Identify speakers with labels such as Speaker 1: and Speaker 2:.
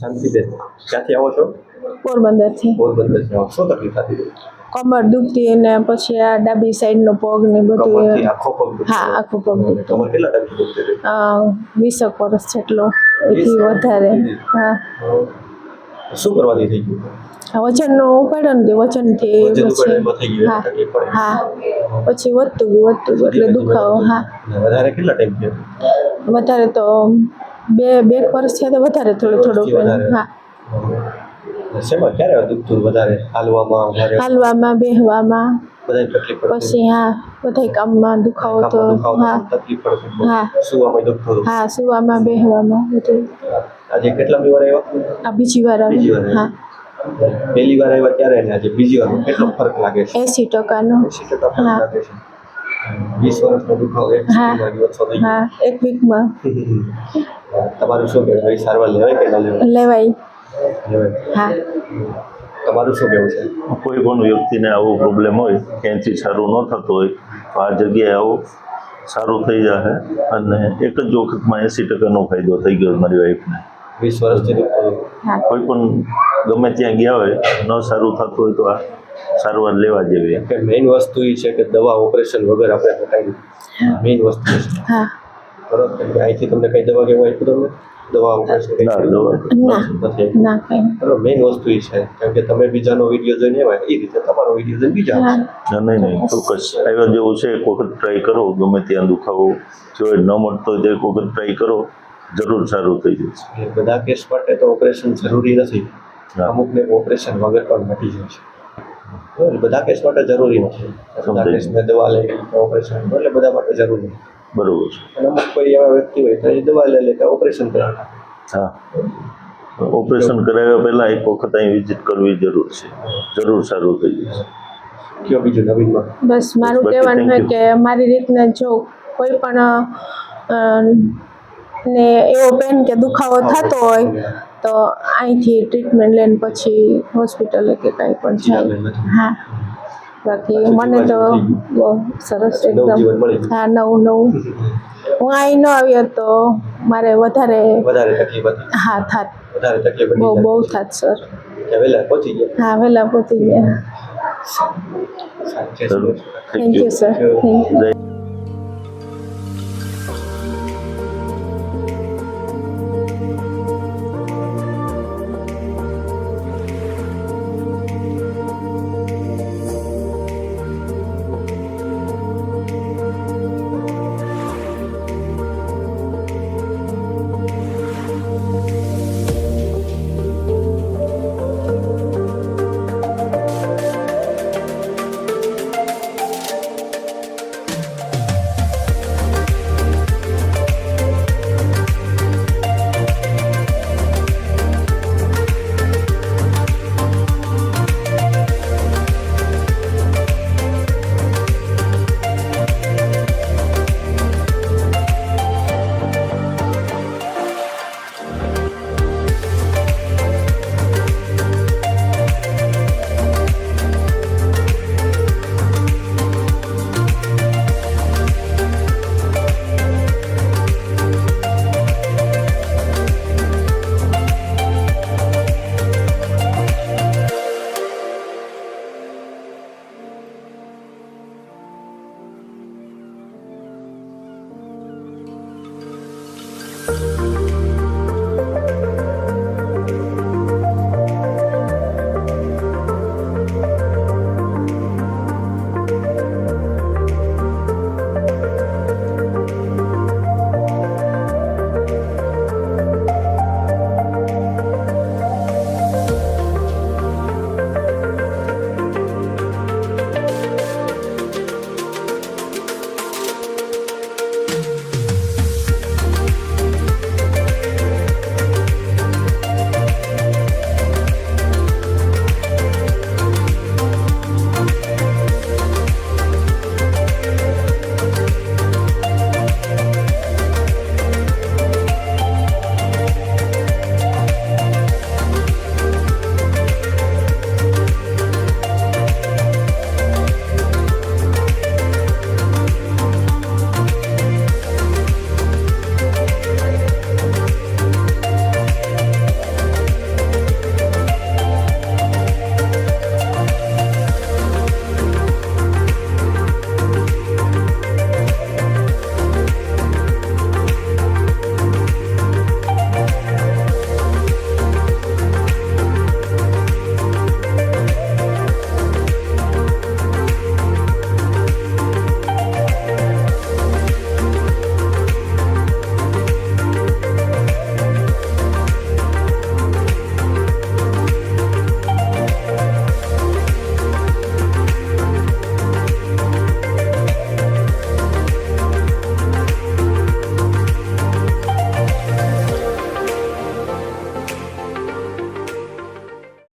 Speaker 1: શાંતિબેન, ક્યાંથી આવો છો?
Speaker 2: પોરબંદરથી.
Speaker 1: પોરબંદરથી આવો. શું તકલીફ થતી હતી?
Speaker 2: કમર દુખતી ને પછી આ ડાબી સાઈડનો પગ ને બધું.
Speaker 1: કમરથી આખો પગ દુખતો?
Speaker 2: હા, આખો પગ દુખતો.
Speaker 1: કમર કેટલા ટાઈમથી દુખતી હતી?
Speaker 2: 20 વર્ષ જેટલો, એથી વધારે. હા.
Speaker 1: શું કરવાથી થઈ ગયું?
Speaker 2: વજનનો ઉપાડ્યો ને વજનથી
Speaker 1: વજન
Speaker 2: પછી
Speaker 1: ઉપાડવામાં થઈ ગયું
Speaker 2: હા
Speaker 1: તકલીફ પડે?
Speaker 2: હા પછી વધતું ગયું એટલે દુખાવો. હા,
Speaker 1: વધારે કેટલા ટાઈમ થયો?
Speaker 2: વધારે તો બે વર્ષ થયા તો વધારે થોડું
Speaker 1: વધારે?
Speaker 2: હા.
Speaker 1: શેમાં ક્યારે દુખતું વધારે?
Speaker 2: હાલવામાં, બેહવામાં
Speaker 1: બધાય તકલીફ પડતી?
Speaker 2: પછી હા, બધાય કામમાં દુખાવો તો. હા
Speaker 1: તકલીફ પડતી?
Speaker 2: હા.
Speaker 1: સુવામાં દુખતું હતું?
Speaker 2: હા, સુવામાં, બેહવામાં બધું.
Speaker 1: આજે કેટલા વાર આવ્યા?
Speaker 2: આ બીજી વાર આવી. હા.
Speaker 1: પહેલી વાર આવ્યા ત્યારે અને આજે બીજી વાર કેટલો ફરક લાગે છે?
Speaker 2: 80%નો.
Speaker 1: 80% ફરક લાગે છે. 20 વર્ષનો દુખાવો એક વીકમાં ઓછો થઈ ગયો?
Speaker 2: હા, એક વીકમાં.
Speaker 1: તમારું શું કહેવું? સારવાર લેવાય કે ન લેવાય?
Speaker 2: લેવાય. હા.
Speaker 1: તમારું શું કહેવું છે?
Speaker 3: કોઈ પણ વ્યક્તિને આવો પ્રોબ્લેમ હોય, ક્યાંયથી સારું ન થતું હોય તો આ જગ્યાએ આવો, સારું થઈ જશે. અને એક જ વખતમાં 80%નો ફાયદો થઈ ગયો મારી વાઈફને.
Speaker 1: 20 વર્ષથી
Speaker 3: કોઈ પણ ગમે ત્યાં ગયા હોય, ન સારું થતું હોય તો આ સારવાર લેવા જેવી.
Speaker 1: મેઇન વસ્તુ એ છે કે દવા ઓપરેશન વગર આપણે કાંઈ મેઇન વસ્તુ છે.
Speaker 2: હા.
Speaker 1: બરોબર. અહીંથી તમને કઈ દવા કેવું આપ્યું તમને? દવા ઓપરેશન
Speaker 3: ના, દવા
Speaker 2: ના કઈ.
Speaker 1: મેઇન વસ્તુ એ છે કેમ કે તમે બીજાનો વિડીયો જોઈને આવ્યા એ રીતે તમારો વિડીયો જોઈને બીજા આવશે.
Speaker 3: નહીં, ચોક્કસ આવ્યા જેવું છે. એક વખત ટ્રાય કરો, ગમે ત્યાં દુખાવો જો ન મળતો હોય તો એક વખત ટ્રાય કરો, જરૂર સારું થઈ જશે.
Speaker 1: બધા કેસ માટે તો ઓપરેશન જરૂરી નથી. અમુકને ઓપરેશન વગર પણ મટી જાય છે. બધા કેસ માટે જરૂરી નથી. બધા કેસને દવા લઈ ઓપરેશન એટલે બધા માટે જરૂરી નથી.
Speaker 3: બરોબર છે.
Speaker 1: અને અમુક કોઈ એવા વ્યક્તિ હોય તો એ દવા લઈ લે કે ઓપરેશન કરાવે.
Speaker 3: હા, ઓપરેશન કરાવ્યા પહેલા એક વખત અહીં વિઝિટ કરવી જરૂર છે. જરૂર સારું થઈ જશે.
Speaker 1: કયો બીજું નવીનમાં?
Speaker 2: બસ મારું કહેવાનું છે કે મારી રીતના જો કોઈ પણ ને એવો પેન કે દુખાવો થતો હોય તો અહીંથી ટ્રીટમેન્ટ લઈને પછી હોસ્પિટલે કે કાંઈ પણ જાય. હા, બાકી મને તો બહુ સરસ એકદમ. હા, નવું હું અહીં ન આવ્યો તો મારે વધારે
Speaker 1: તકલીફ હતી?
Speaker 2: હા, થાત.
Speaker 1: વધારે તકલીફ
Speaker 2: બહુ થાત સર.
Speaker 1: વહેલા પહોંચી ગયા?
Speaker 2: હા, વહેલા પહોંચી ગયા. Thank you sir. Thank you.